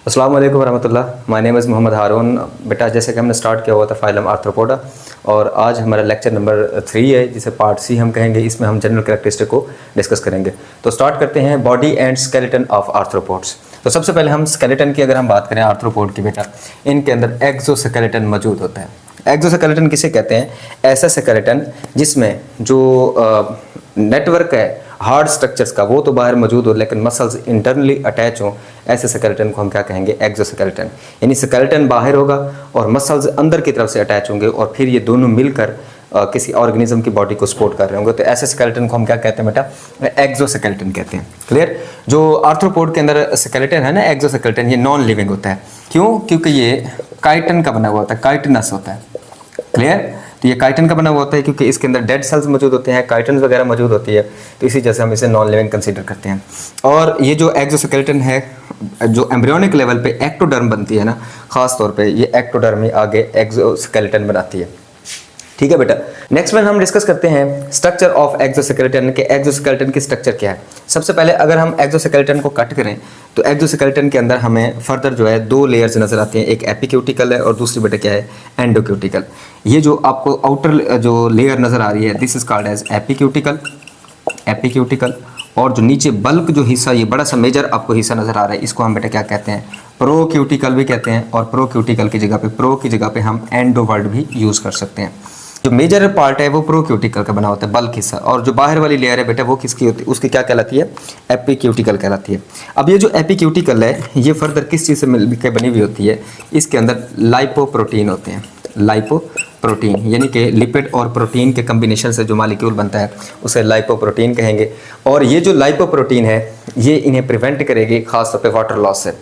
अस्सलाम वालेकुम रहमतुल्लाह। माय नेम इज़ मोहम्मद हारून। बेटा जैसे कि हमने स्टार्ट किया हुआ था फाइलम आर्थ्रोपोडा, और आज हमारा लेक्चर नंबर 3 है, जिसे पार्ट सी हम कहेंगे। इसमें हम जनरल कैरेक्टरिस्टिक को डिस्कस करेंगे। तो स्टार्ट करते हैं body and skeleton of arthropods. तो सबसे पहले हम स्केलेटन की अगर हम बात करें आर्थ्रोपोड की, बेटा इनके अंदर एक्सोस्केलेटन मौजूद होता है। एक्सोस्केलेटन किसे कहते हैं? ऐसा स्केलेटन जिसमें जो नेटवर्क है हार्ड स्ट्रक्चर्स का वो तो बाहर मौजूद हो, लेकिन मसल्स इंटरनली अटैच हों, ऐसे स्केलेटन को हम क्या कहेंगे? एक्सोस्केलेटन। यानी स्केलेटन बाहर होगा और मसल्स अंदर की तरफ से अटैच होंगे, और फिर ये दोनों मिलकर किसी ऑर्गेनिज्म की बॉडी को सपोर्ट कर रहे होंगे। तो ऐसे स्केलेटन को हम क्या कहते हैं बेटा? एक्सोस्केलेटन कहते हैं। क्लियर? जो आर्थ्रोपोड के अंदर स्केलेटन है ना, एक्सोस्केलेटन, ये नॉन लिविंग होता है। क्यों? क्योंकि ये काइटिन का बना हुआ होता है, काइटिनस होता है। क्लियर? तो ये काइटिन का बना हुआ होता है क्योंकि इसके अंदर डेड सेल्स मौजूद होते हैं, काइटिन वगैरह मौजूद होती है, तो इसी जैसे हम इसे नॉन लिविंग कंसीडर करते हैं। और ये जो एक्सोस्केलेटन है, जो एम्ब्रियोनिक लेवल पे एक्टोडर्म बनती है ना, खास तौर पे ये एक्टोडर्म ही आगे एक्सोस्केलेटन बनाती है। ठीक है बेटा। नेक्स्ट में हम डिस्कस करते हैं स्ट्रक्चर ऑफ एक्सोस्केलेटन के। एक्सोस्केलेटन की स्ट्रक्चर क्या है? सबसे पहले अगर हम एक्सोस्केलेटन को कट करें तो एक्सोस्केलेटन के अंदर हमें फर्दर जो है दो लेयर्स नजर आती हैं। एक एपिक्यूटिकल है और दूसरी बेटा क्या है? एंडोक्यूटिकल। ये जो आपको आउटर जो लेयर नजर आ रही है, दिस इज कॉल्ड एज एपिक्यूटिकल। एपिक्यूटिकल। और जो नीचे बल्क जो हिस्सा, ये बड़ा सा मेजर आपको हिस्सा नजर आ रहा है, इसको हम बेटा क्या कहते हैं? प्रोक्यूटिकल भी कहते हैं। और प्रोक्यूटिकल की जगह पे, प्रो की जगह पे हम एंडो वर्ड भी यूज कर सकते हैं। जो मेजर पार्ट है वो प्रोक्यूटिकल का बना होता है, बल्क हिस्सा, और जो बाहर वाली लेयर है बेटा वो किसकी होती है? उसकी क्या कहलाती है? एपिक्यूटिकल कहलाती है। अब ये जो एपिक्यूटिकल है ये फर्दर किस चीज़ से मिलकर बनी हुई होती है? इसके अंदर लाइपोप्रोटीन होते हैं। लाइपोप्रोटीन यानी कि लिपिड और प्रोटीन के कम्बिनेशन से जो मॉलिक्यूल बनता है उसे लाइपोप्रोटीन कहेंगे। और ये जो लाइपोप्रोटीन है ये इन्हें प्रिवेंट करेगी खास तौर पे वाटर लॉस से।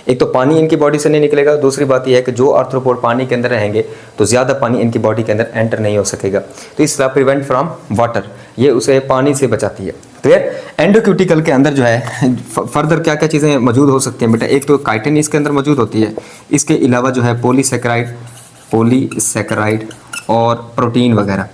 एक तो पानी इनकी बॉडी से नहीं निकलेगा, दूसरी बात यह है कि जो आर्थ्रोपोड पानी के अंदर रहेंगे तो ज़्यादा पानी इनकी बॉडी के अंदर एंटर नहीं हो सकेगा, तो इस तरह प्रिवेंट फ्रॉम वाटर, ये उसे पानी से बचाती है। क्लियर? एंडोक्यूटिकल के अंदर जो है फर्दर क्या क्या चीज़ें मौजूद हो सकती हैं बेटा? एक तो काइटिन इसके अंदर मौजूद होती है, इसके अलावा जो है पॉलीसेकेराइड और प्रोटीन वगैरह,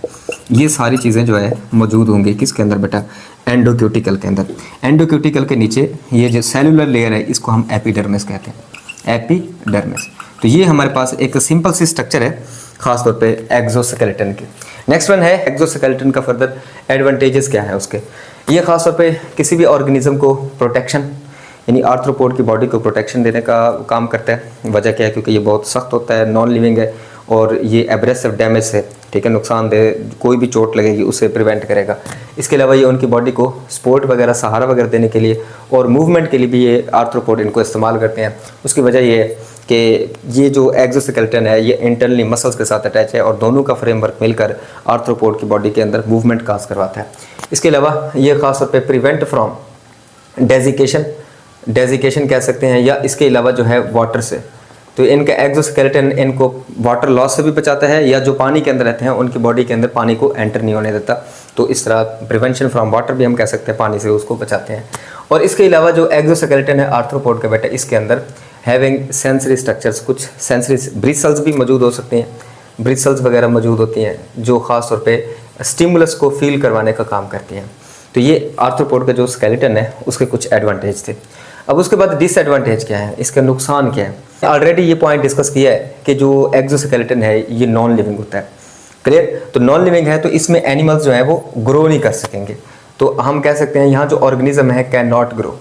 ये सारी चीज़ें जो है मौजूद होंगी किसके अंदर बेटा? एंडोक्यूटिकल के अंदर। एंडोक्यूटिकल के नीचे ये जो सेलुलर लेयर है इसको हम एपिडर्मिस कहते हैं। एपिडर्मिस। तो ये हमारे पास एक सिंपल सी स्ट्रक्चर है खास तौर पे एक्सोस्केलेटन की। नेक्स्ट वन है एक्सोस्केलेटन का फर्दर एडवांटेजेस क्या है उसके? ये खास तौर पे किसी भी ऑर्गेनिज्म को प्रोटेक्शन, यानी आर्थ्रोपोड की बॉडी को प्रोटेक्शन देने का काम करता है। वजह क्या है? क्योंकि ये बहुत सख्त होता है, नॉन लिविंग है, और ये एब्रेसिव डैमेज से, ठीक है, नुकसानदेह कोई भी चोट लगेगी उसे प्रिवेंट करेगा। इसके अलावा ये उनकी बॉडी को सपोर्ट वगैरह, सहारा वगैरह देने के लिए और मूवमेंट के लिए भी ये आर्थ्रोपोड इनको इस्तेमाल करते हैं। उसकी वजह ये है कि ये जो एक्सोस्केलेटन है ये इंटरनली मसल्स के साथ अटैच है, और दोनों का फ्रेमवर्क मिलकर आर्थ्रोपोड की बॉडी के अंदर मूवमेंट काज करवाता है। इसके अलावा ये खास तौर पर प्रिवेंट फ्रॉम डेजिकेशन कह सकते हैं, या इसके अलावा जो है वाटर से। तो इनका एक्सोस्केलेटन इनको वाटर लॉस से भी बचाता है, या जो पानी के अंदर रहते हैं उनकी बॉडी के अंदर पानी को एंटर नहीं होने देता। तो इस तरह प्रिवेंशन फ्रॉम वाटर भी हम कह सकते हैं, पानी से उसको बचाते हैं। और इसके अलावा जो एक्सोस्केलेटन है आर्थ्रोपोड का बेटा, इसके अंदर हैविंग सेंसरी स्ट्रक्चर्स, कुछ सेंसरी ब्रिसल्स भी मौजूद हो सकते हैं, ब्रिसल्स वगैरह मौजूद होती हैं जो ख़ास तौर पर स्टिमुलस को फील करवाने का काम करती हैं। तो ये आर्थ्रोपोड का जो स्केलेटन है उसके कुछ एडवांटेज थे। अब उसके बाद डिसएडवांटेज क्या है, इसका नुकसान क्या है? ऑलरेडी ये पॉइंट डिस्कस किया है कि जो एक्सोस्केलेटन है ये नॉन लिविंग होता है। क्लियर? तो नॉन लिविंग है तो इसमें एनिमल्स जो है वो ग्रो नहीं कर सकेंगे। तो हम कह सकते हैं यहाँ जो ऑर्गेनिज्म है कैन नॉट ग्रो,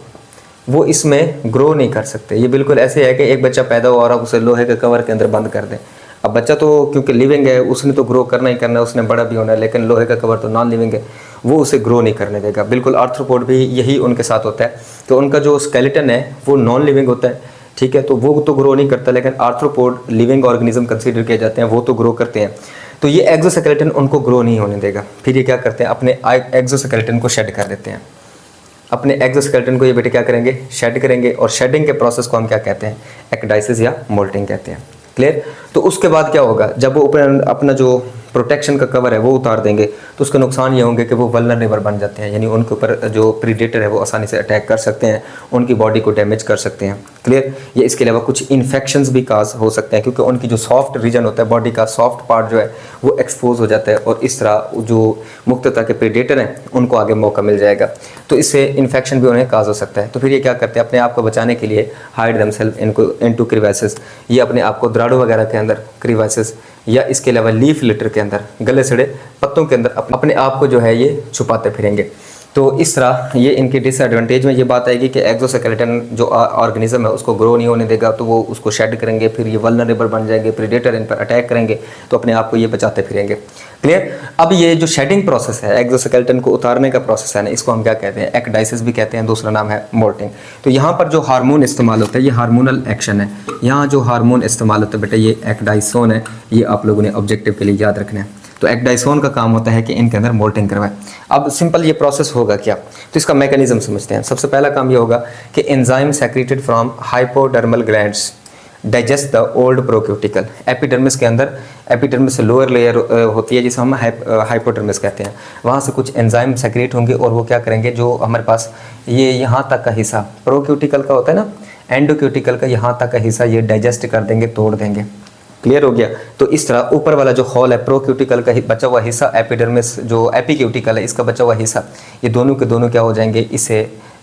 वो इसमें ग्रो नहीं कर सकते। ये बिल्कुल ऐसे है कि एक बच्चा पैदा हुआ और आप उसे लोहे के कवर के अंदर बंद कर दें। अब बच्चा तो क्योंकि लिविंग है उसने तो ग्रो करना ही करना है, उसने बड़ा भी होना है, लेकिन लोहे का कवर तो नॉन लिविंग है, वो उसे ग्रो नहीं करने देगा। बिल्कुल आर्थ्रोपोड भी यही उनके साथ होता है कि उनका जो स्केलेटन है वो नॉन लिविंग होता है, ठीक है, तो वो तो ग्रो नहीं करता, लेकिन आर्थ्रोपोड लिविंग ऑर्गेनिज्म कंसीडर किए जाते हैं, वो तो ग्रो करते हैं। तो ये एक्सोस्केलेटन उनको ग्रो नहीं होने देगा। फिर ये क्या करते हैं? अपने एक्सोस्केलेटन को शेड कर देते हैं। अपने एक्सोस्केलेटन को ये बेटे क्या करेंगे? शेड करेंगे, और शेडिंग के प्रोसेस को हम क्या कहते हैं? एक्डाइसिस या मोल्टिंग कहते हैं। क्लियर? तो उसके बाद क्या होगा? जब वो अपना जो प्रोटेक्शन का कवर है वो उतार देंगे तो उसके नुकसान ये होंगे कि वो वल्नरेबल बन जाते हैं, यानी उनके ऊपर जो प्रीडेटर है वो आसानी से अटैक कर सकते हैं, उनकी बॉडी को डैमेज कर सकते हैं। क्लियर। ये इसके अलावा कुछ इन्फेक्शंस भी काज हो सकते हैं, क्योंकि उनकी जो सॉफ्ट रीजन होता है बॉडी का, सॉफ्ट पार्ट जो है वो एक्सपोज हो जाता है, और इस तरह जो मुख्तलिफ के प्रेडेटर हैं उनको आगे मौका मिल जाएगा, तो इससे इन्फेक्शन भी उन्हें काज हो सकता है। तो फिर ये क्या करते हैं, अपने आप को बचाने के लिए हाइड देमसेल्फ इनटू क्रीवाइसेस, ये अपने आप को दराड़ों वगैरह के अंदर, क्रीवाइसेस, या इसके अलावा लीफ लिटर के अंदर, गले सड़े पत्तों के अंदर अपने आप को जो है ये छुपाते फिरेंगे। तो इस तरह ये इनके डिसएडवांटेज में ये बात आएगी कि एक्सोस्केलेटन जो ऑर्गेनिज्म है उसको ग्रो नहीं होने देगा, तो वो उसको शेड करेंगे, फिर ये वल्नरेबल बन जाएंगे, प्रेडेटर इन पर अटैक करेंगे, तो अपने आप को ये बचाते फिरेंगे। क्लियर। अब ये जो शेडिंग प्रोसेस है, एक्सोस्केलेटन को उतारने का प्रोसेस है ना, इसको हम क्या कहते हैं, एक्डाइसिस भी कहते हैं, दूसरा नाम है मोल्टिंग। तो यहाँ पर जो हार्मोन इस्तेमाल होता है ये हार्मोनल एक्शन है। यहाँ जो हार्मोन इस्तेमाल होता है बेटा ये एक्डाइसोन है, ये आप लोगों ने ऑब्जेक्टिव के लिए याद रखना है। तो एक्डाइसोन का काम होता है कि इनके अंदर मोल्टिंग करवाए। अब सिंपल ये प्रोसेस होगा क्या, तो इसका मैकेनिज्म समझते हैं। सबसे पहला काम ये होगा कि enzyme secreted from hypodermal glands digest the old procuticle. Epidermis के अंदर, एपिडर्मिस से लोअर लेयर होती है जिसे हम हाइपोडर्मिस कहते हैं, वहाँ से कुछ एंजाइम सेक्रेट होंगे और वो क्या करेंगे, जो हमारे पास ये यहाँ तक का हिस्सा प्रोक्यूटिकल का होता है ना, एंडोक्यूटिकल का यहाँ तक का हिस्सा ये डाइजेस्ट कर देंगे, तोड़ देंगे। क्लियर हो गया। तो इस तरह ऊपर वाला जो हॉल है प्रोक्यूटिकल का बचा हुआ हिस्सा, एपिडर्मिस जो एपिक्यूटिकल है इसका बचा हुआ हिस्सा, ये दोनों के दोनों क्या हो जाएंगे, इससे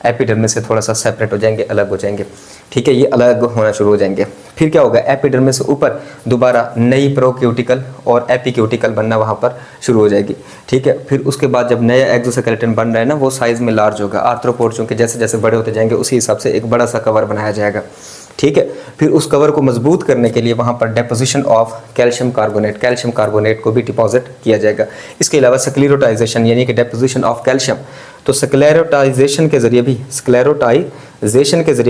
एपिडर्मिस से थोड़ा सा सेपरेट हो जाएंगे, अलग हो जाएंगे। ठीक है, ये अलग होना शुरू हो जाएंगे। फिर क्या होगा, एपिडर्मिस से ऊपर दोबारा नई प्रोक्यूटिकल और एपिक्यूटिकल बनना वहाँ पर शुरू हो जाएगी। ठीक है, फिर उसके बाद जब नया एक्सोस्केलेटन बन रहा है ना, वो साइज़ में लार्ज होगा। आर्थ्रोपोड चूँकि जैसे जैसे बड़े होते जाएंगे उसी हिसाब से एक बड़ा सा कवर बनाया जाएगा। ठीक है, फिर उस कवर को मजबूत करने के लिए वहाँ पर डेपोजिशन ऑफ कैल्शियम कार्बोनेट को भी डिपॉजिट किया जाएगा। इसके अलावा स्क्लेरोटाइजेशन यानी कि डेपोजिशन ऑफ कैल्शियम, तो स्क्लेरोटाइजेशन के ज़रिए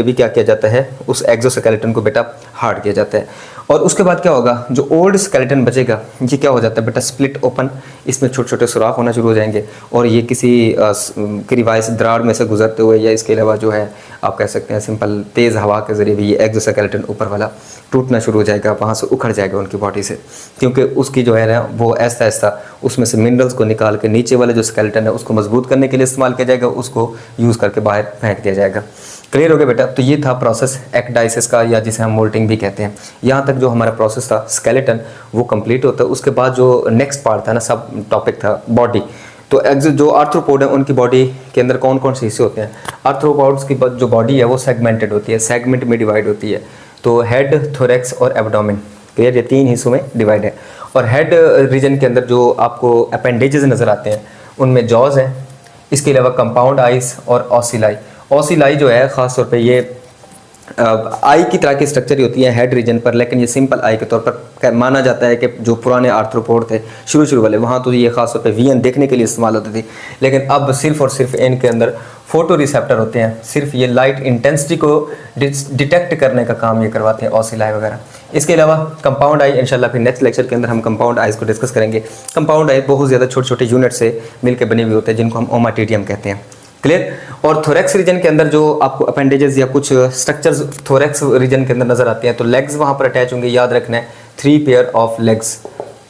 भी क्या किया जाता है, उस एक्सोस्केलेटन को बेटा हार्ड किया जाता है। और उसके बाद क्या होगा, जो ओल्ड स्केलेटन बचेगा ये क्या हो जाता है बेटा, स्प्लिट ओपन, इसमें छोटे छोटे सुराख होना शुरू हो जाएंगे, और ये किसी क्रीवाइस दरार में से गुजरते हुए, या इसके अलावा जो है आप कह सकते हैं सिंपल तेज़ हवा के ज़रिए भी ये एक्सोस्केलेटन ऊपर वाला टूटना शुरू हो जाएगा, वहाँ से उखड़ जाएगा उनकी बॉडी से, क्योंकि उसकी जो है ना वो ऐसा ऐसा उसमें से मिनरल्स को निकाल के नीचे वाले जो स्केलेटन है उसको मजबूत करने के लिए इस्तेमाल किया जाएगा, उसको यूज़ करके बाहर फेंक दिया जाएगा। क्लियर हो गया बेटा। तो ये था प्रोसेस एक्डाइसिस का, या जिसे हम मोल्टिंग भी कहते हैं। यहाँ तक जो हमारा प्रोसेस था स्केलेटन वो कंप्लीट होता है। उसके बाद जो नेक्स्ट पार्ट था ना, सब टॉपिक था बॉडी। तो जो आर्थ्रोपोड है उनकी बॉडी के अंदर कौन कौन से हिस्से होते हैं, आर्थ्रोपोड्स की जो बॉडी है वो सेगमेंटेड होती है, सेगमेंट में डिवाइड होती है। तो हेड, थोरैक्स और एब्डोमेन, क्लियर, ये तीन हिस्सों में डिवाइड है। और हेड रीजन के अंदर जो आपको अपेंडेजेस नज़र आते हैं उनमें जॉज है, इसके अलावा कंपाउंड आइज और ऑसिलाई। ऑसिलाई जो है ख़ास तौर पे ये आई की तरह की स्ट्रक्चर ही होती है हेड रीजन पर, लेकिन ये सिंपल आई के तौर पर माना जाता है कि जो पुराने आर्थ्रोपोड थे शुरू वाले, वहाँ तो ये ख़ास तौर पे विजन देखने के लिए इस्तेमाल होती थी, लेकिन अब सिर्फ और सिर्फ इनके अंदर फोटो रिसेप्टर होते हैं, सिर्फ ये लाइट इंटेंसिटी को डिटेक्ट करने का काम ये करवाते हैं ऑसिलाई वगैरह। इसके अलावा कंपाउंड आई, इंशाल्लाह फिर नेक्स्ट लेक्चर के अंदर हम कंपाउंड आइज को डिस्कस करेंगे। कंपाउंड आई बहुत ज़्यादा छोटे छोटे यूनिट से मिलकर बने हुए होते हैं जिनको हम ओमाटिडियम कहते हैं। क्लियर। और थोरैक्स रीजन के अंदर जो आपको अपेंडेजेस या कुछ स्ट्रक्चर्स थोरैक्स रीजन के अंदर नजर आते हैं, तो लेग्स वहाँ पर अटैच होंगे, याद रखना है 3 पेयर ऑफ लेग्स।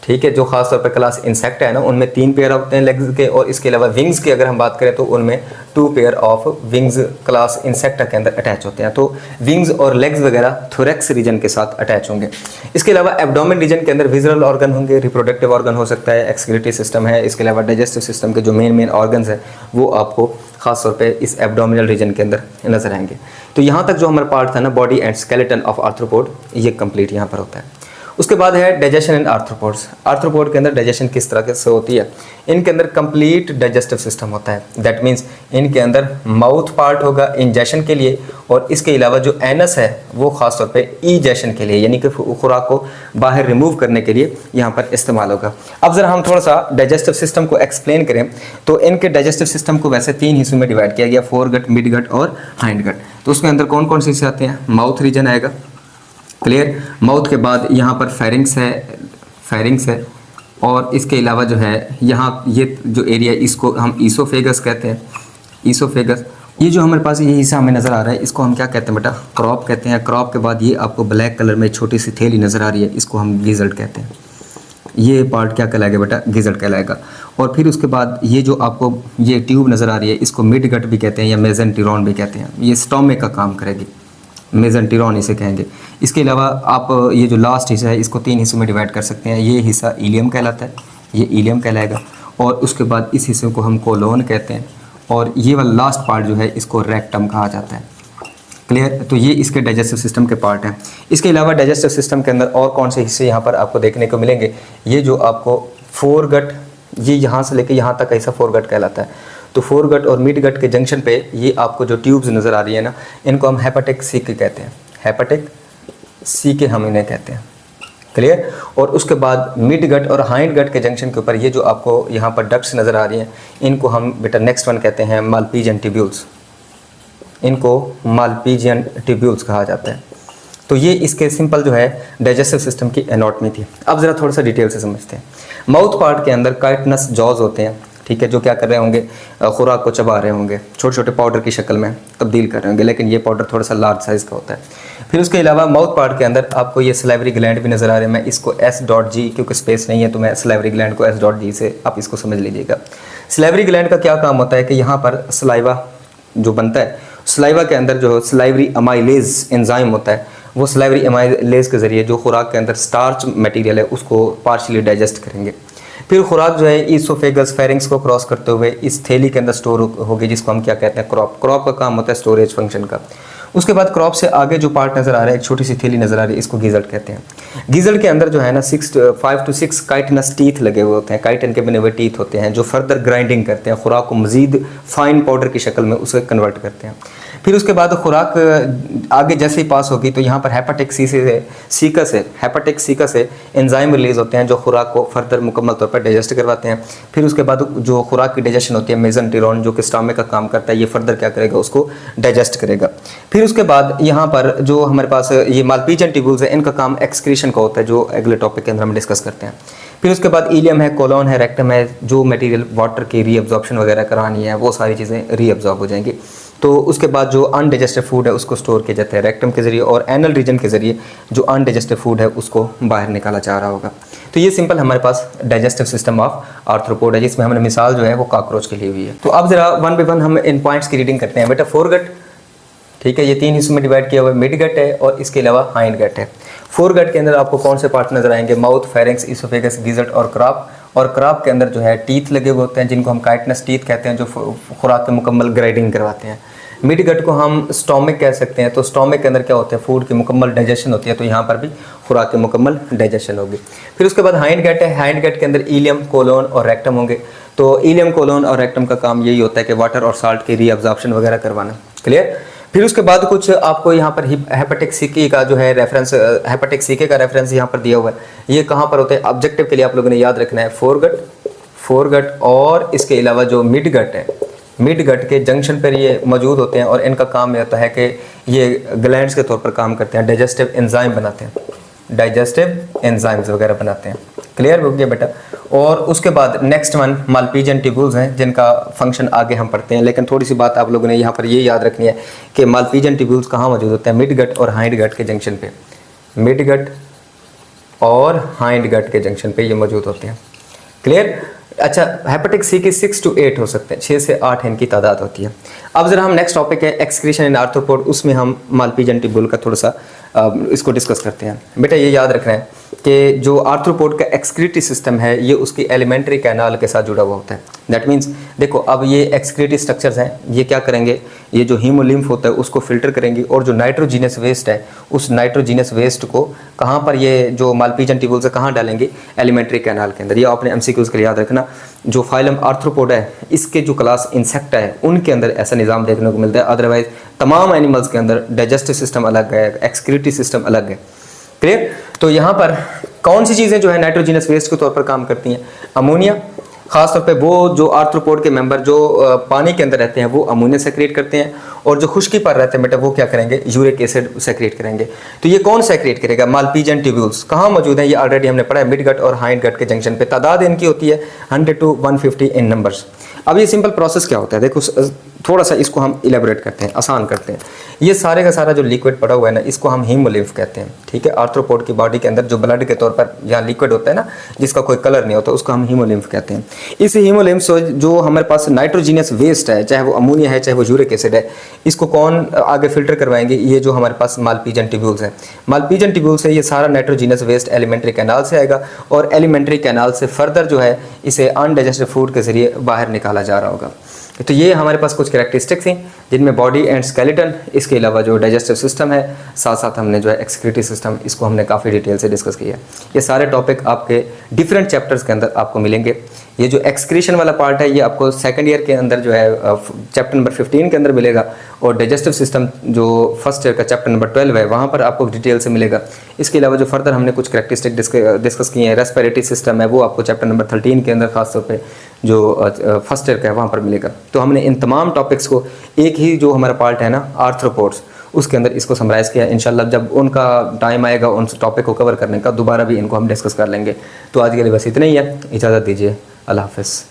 ठीक है, जो खास तौर पर क्लास इंसेक्ट है ना उनमें 3 पेयर होते हैं लेग्स के, और इसके अलावा विंग्स की अगर हम बात करें तो उनमें 2 pair of wings class insect के अंदर अटैच होते हैं। तो विंग्स और लेग्स वगैरह थोरैक्स रीजन के साथ अटैच होंगे। इसके अलावा एब्डोमेन रीजन के अंदर विजुअल ऑर्गन होंगे, रिप्रोडक्टिव ऑर्गन हो सकता है, एक्सक्रीटरी सिस्टम है, इसके अलावा डाइजेस्टिव सिस्टम के जो मेन ऑर्गन्स हैं वो आपको खास तौर पे इस एब्डोमिनल रीजन के अंदर नजर आएंगे। तो यहाँ तक जो हमारा पार्ट था ना body and skeleton of arthropod, ये कंप्लीट यहाँ पर होता है। उसके बाद है डाइजेशन इन आर्थ्रोपोड्स। आर्थ्रोपोड के अंदर डाइजेशन किस तरह से होती है, इनके अंदर कंप्लीट डाइजेस्टिव सिस्टम होता है। दैट मीन्स इनके अंदर माउथ पार्ट होगा इंजेशन के लिए, और इसके अलावा जो एनस है वो खास तौर पे ईजेशन के लिए, यानी कि खुराक को बाहर रिमूव करने के लिए यहाँ पर इस्तेमाल होगा। अब ज़रा हम थोड़ा सा डाइजेस्टिव सिस्टम को एक्सप्लेन करें तो इनके डाइजेस्टिव सिस्टम को वैसे 3 हिस्सों में डिवाइड किया गया, फोर गट, मिड गट और हाइंड गट। तो उसके अंदर कौन कौन से हिस्से आते हैं, माउथ रीजन आएगा। क्लियर। माउथ के बाद यहाँ पर फेरिंग्स है, और इसके अलावा जो है यहाँ ये जो एरिया इसको हम ईसोफेगस कहते हैं। ईसोफेगस, ये जो हमारे पास ये हिस्सा हमें नज़र आ रहा है इसको हम क्या कहते हैं बेटा, क्रॉप कहते हैं। क्रॉप के बाद ये आपको ब्लैक कलर में छोटी सी थैली नज़र आ रही है, इसको हम गिज़र्ड कहते हैं। ये पार्ट क्या कहलाएगा बेटा, गिज़र्ड कहलाएगा। और फिर उसके बाद ये जो आपको ये ट्यूब नज़र आ रही है इसको मिड गट भी कहते हैं या मेसेंटेरोन भी कहते हैं, ये स्टोमक का काम करेगी। मेसेंटेरॉन इसे कहेंगे। इसके अलावा आप ये जो लास्ट हिस्सा है इसको 3 हिस्सों में डिवाइड कर सकते हैं। ये हिस्सा इलियम कहलाता है, ये इलियम कहलाएगा, और उसके बाद इस हिस्से को हम कोलोन कहते हैं, और ये वाला लास्ट पार्ट जो है इसको रेक्टम कहा जाता है। क्लियर? तो ये इसके डाइजेस्टिव सिस्टम के पार्ट हैं। इसके अलावा डाइजेस्टिव सिस्टम के अंदर और कौन से हिस्से यहाँ पर आपको देखने को मिलेंगे, ये जो आपको फोरगट, ये यहाँ से लेके यहाँ तक ऐसा फोरगट कहलाता है। तो फोरगट और मिड गट के जंक्शन पे ये आपको जो ट्यूब्स नज़र आ रही है ना, इनको हम हेपेटिक सीके कहते हैं, हेपेटिक सीके हम इन्हें कहते हैं। क्लियर? और उसके बाद मिड गट और हाइंड गट के जंक्शन के ऊपर ये जो आपको यहाँ पर डक्ट्स नज़र आ रही हैं, इनको हम बेटा नेक्स्ट वन कहते हैं मालपीजियन ट्यूब्यूल्स, इनको मालपीजियन ट्यूब्यूल्स कहा जाता है। तो ये इसके सिंपल जो है डाइजेस्टिव सिस्टम की एनाटॉमी थी। अब ज़रा थोड़ा सा डिटेल से समझते हैं। माउथ पार्ट के अंदर काइटनस जॉज होते हैं, ठीक है, जो क्या कर रहे होंगे, खुराक को चबा रहे होंगे, छोटे छोटे पाउडर की शक्ल में तब्दील कर रहे होंगे, लेकिन ये पाउडर थोड़ा सा लार्ज साइज़ का होता है। फिर उसके अलावा माउथ पार्ट के अंदर आपको ये सलाइवरी ग्लैंड भी नज़र आ रहे हैं। मैं इसको S.G, क्योंकि स्पेस नहीं है तो मैं सलाइवरी ग्लैंड को S.G से आप इसको समझ लीजिएगा। सलाइवरी ग्लैंड का क्या काम होता है कि यहाँ पर सलाइवा जो बनता है, सलाइवा के अंदर जो सलाइवरी अमाइलेज एंजाइम होता है, वो सलाइवरी अमाइलेज के ज़रिए जो खुराक के अंदर स्टार्च मटेरियल है उसको पार्शियली डाइजेस्ट करेंगे। फिर खुराक जो है ईसोफेगस फेरिंग्स को क्रॉस करते हुए इस थैली के अंदर स्टोर होगी, जिसको हम क्या कहते हैं, क्रॉप। क्रॉप का काम होता है स्टोरेज फंक्शन का। उसके बाद क्रॉप से आगे जो पार्ट नज़र आ रहा है, एक छोटी सी थैली नज़र आ रही है, इसको गिज़ल्ट कहते हैं। गिज़ल्ट के अंदर जो है ना 5 to 6 काइटनस टीथ लगे हुए होते हैं, काइटन के बने हुए टीथ होते हैं, जो फर्दर ग्राइंडिंग करते हैं, खुराक को मज़ीद फाइन पाउडर की शक्ल में उसे कन्वर्ट करते हैं। फिर उसके बाद खुराक आगे जैसे ही पास होगी तो यहाँ पर हेपेटिक सीका से एंजाइम रिलीज होते हैं, जो खुराक को फर्दर मुकम्मल तौर पर डाइजेस्ट करवाते हैं। फिर उसके बाद जो खुराक की डाइजेशन होती है, मेसेंटेरॉन जो कि स्टमक का काम करता है, ये फर्दर क्या करेगा, उसको डाइजेस्ट करेगा। फिर उसके बाद यहाँ पर जो हमारे पास ये मालपीजियन ट्यूब्यूल्स है, इनका काम एक्सक्रीशन का होता है, जो अगले टॉपिक के अंदर हम डिस्कस करते हैं। फिर उसके बाद इलियम है, कोलोन है, रेक्टम है, जो मटेरियल वाटर की रीअब्जॉर्प्शन वगैरह करानी है वो सारी चीज़ें रीअब्जॉर्ब हो जाएंगी। तो उसके बाद जो अनडाइजेस्टेड फूड है उसको स्टोर किया जाता है रेक्टम के ज़रिए, और एनल रीजन के ज़रिए जो अनडाइजेस्टेड फूड है उसको बाहर निकाला जा रहा होगा। तो ये सिंपल हमारे पास डाइजेस्टिव सिस्टम ऑफ आर्थ्रोपोड है, जिसमें हमने मिसाल जो है वो कॉकरोच के लिए हुई है। तो अब ज़रा 1 by 1 हम इन पॉइंट्स की रीडिंग करते हैं। बेटा फोरगट, ठीक है, ये 3 हिस्सों में डिवाइड किया हुआ है, मिड गट है और इसके अलावा हाइंड गट है। फोरगट के अंदर आपको कौन से पार्ट नजर आएंगे, माउथ, फेरिंक्स, ईसोफेगस, गिज़ल्ट और क्रॉप। और क्रॉप के अंदर जो है टीथ लगे हुए होते हैं, जिनको हम काइटनस टीथ कहते हैं, जो खुराक के मुकम्मल ग्राइंडिंग करवाते हैं। मिड गट को हम स्टोमक कह सकते हैं। तो स्टोमक के अंदर क्या होता है, फूड की मुकम्मल डाइजेशन होती है, तो यहाँ पर भी खुराक की मुकम्मल डाइजेशन होगी। फिर उसके बाद हाइंड गट है, हाइंड गट के अंदर इलियम, कोलोन और रेक्टम होंगे। तो इलियम, कोलोन और रेक्टम का काम यही होता है कि वाटर और साल्ट की रीअब्जॉर्प्शन वगैरह करवाना। क्लियर? फिर उसके बाद कुछ आपको यहाँ पर हेपेटिक सीके का जो है रेफरेंस, हेपेटिक सीके का रेफरेंस यहाँ पर दिया हुआ है। ये कहाँ पर होता है, ऑब्जेक्टिव के लिए आप लोगों ने याद रखना है, फोरगट और इसके अलावा जो मिड गट है, मिड गट के जंक्शन पर ये मौजूद होते हैं, और इनका काम ये होता है कि ये ग्लैंड्स के तौर पर काम करते हैं, डाइजेस्टिव एंजाइम बनाते हैं, डाइजेस्टिव एंजाइम्स वगैरह बनाते हैं। क्लियर हो गया बेटा? और उसके बाद नेक्स्ट वन मालपीजियन ट्यूब्यूल्स हैं, जिनका फंक्शन आगे हम पढ़ते हैं, लेकिन थोड़ी सी बात आप लोगों ने यहाँ पर ये याद रखनी है कि मालपीजियन ट्यूब्यूल्स कहाँ मौजूद होते हैं, मिड गट और हाइंड गट के जंक्शन पे, मिड गट और हाइंड गट के जंक्शन पे ये मौजूद होते हैं। क्लियर? अच्छा, हेपेटिक सी के 6 to 8 हो सकते हैं, 6 से 8 इनकी तादाद होती है। अब जरा हम नेक्स्ट टॉपिक है एक्सक्रीशन इन आर्थ्रोपोड, उसमें हम मालपीजियन ट्यूब्यूल का थोड़ा सा इसको डिस्कस करते हैं। बेटा ये याद रखना है कि जो आर्थ्रोपोड का एक्सक्रीटरी सिस्टम है ये उसकी एलिमेंट्री कैनाल के साथ जुड़ा हुआ होता है। दैट मीन्स देखो, अब ये एक्सक्रीटरी स्ट्रक्चर्स हैं, ये क्या करेंगे, ये जो हीमोलिम्फ होता है उसको फिल्टर करेंगे, और जो नाइट्रोजीनस वेस्ट है उस नाइट्रोजीनस वेस्ट को कहाँ पर, ये जो मालपीजियन ट्यूब्यूल से कहाँ डालेंगे, एलिमेंट्री कैनाल के अंदर। ये आपने MCQs के लिए याद रखना। जो फाइलम आर्थ्रोपोड है, इसके जो क्लास इंसेक्टा है उनके अंदर ऐसा निज़ाम देखने को मिलता है, अदरवाइज तमाम एनिमल्स के अंदर डाइजेस्टिव सिस्टम अलग है, एक्सक्रीटरी सिस्टम अलग है। क्लियर? तो यहाँ पर कौन सी चीज़ें जो है नाइट्रोजीनस वेस्ट के तौर पर काम करती हैं, अमोनिया, खासतौर पे वो जो आर्थ्रोपोड के मेंबर जो पानी के अंदर रहते हैं वो अमोनिया सेक्रेट करते हैं, और जो खुश्की पर रहते हैं बेटा वो क्या करेंगे, यूरिक एसिड सेक्रेट करेंगे। तो ये कौन सेक्रेट करेगा, मालपीजियन ट्यूब्यूल्स कहाँ मौजूद हैं, ये ऑलरेडी हमने पढ़ा है, मिड गट और हाइंड गट के जंक्शन पे। तादाद इनकी होती है 100 to 150 इन नंबर्स। अब ये सिंपल प्रोसेस क्या होता है, देखो थोड़ा सा इसको हम इलेबोरेट करते हैं, आसान करते हैं। ये सारे का सारा जो लिक्विड पड़ा हुआ है ना, इसको हम हीमोलिम्फ कहते हैं, ठीक है। आर्थ्रोपोड की बॉडी के अंदर जो ब्लड के तौर पर यहाँ लिक्विड होता है ना, जिसका कोई कलर नहीं होता, उसको हम हीमोलिम्फ कहते हैं। इस हीमोलिम्फ से जो हमारे पास नाइट्रोजीनियस वेस्ट है, चाहे वो अमोनिया है चाहे वो यूरिक एसिड है, इसको कौन आगे फिल्टर करवाएंगे? ये जो हमारे पास मालपीजन ट्यूब्यूल्स हैं, मालपीजन ट्यूब्यूल से ये सारा नाइट्रोजीनियस वेस्ट एलिमेंट्री कैनाल से आएगा और एलिमेंट्री कैनाल से फर्दर जो है इसे अनडाइजेस्टेड फूड के जरिए बाहर निकाला जा रहा होगा। तो ये हमारे पास कुछ कैरेक्टरिस्टिक्स हैं जिनमें बॉडी एंड स्केलेटन, इसके अलावा जो डाइजेस्टिव सिस्टम है, साथ साथ हमने जो है एक्सक्रीटरी सिस्टम, इसको हमने काफ़ी डिटेल से डिस्कस किया है। ये सारे टॉपिक आपके डिफरेंट चैप्टर्स के अंदर आपको मिलेंगे। ये जो एक्सक्रीशन वाला पार्ट है ये आपको सेकंड ईयर के अंदर जो है चैप्टर नंबर 15 के अंदर मिलेगा, और डाइजेस्टिव सिस्टम जो फर्स्ट ईयर का चैप्टर नंबर 12 है वहाँ पर आपको डिटेल से मिलेगा। इसके अलावा जो फर्दर हमने कुछ कैरेक्टरिस्टिक डिस्कस किए हैं, रेस्पिरेटरी सिस्टम है, वो आपको चैप्टर नंबर 13 के अंदर खासतौर पर जो फर्स्ट ईयर का है वहाँ पर मिलेगा। तो हमने इन तमाम टॉपिक्स को एक ही जो हमारा पार्ट है ना आर्थ्रोपोड्स, उसके अंदर इसको समराइज़ किया। इंशाल्लाह जब उनका टाइम आएगा उन टॉपिक को कवर करने का, दोबारा भी इनको हम डिस्कस कर लेंगे। तो आज के लिए बस इतना ही है, इजाज़त दीजिए, अल्लाह हाफ़िज़।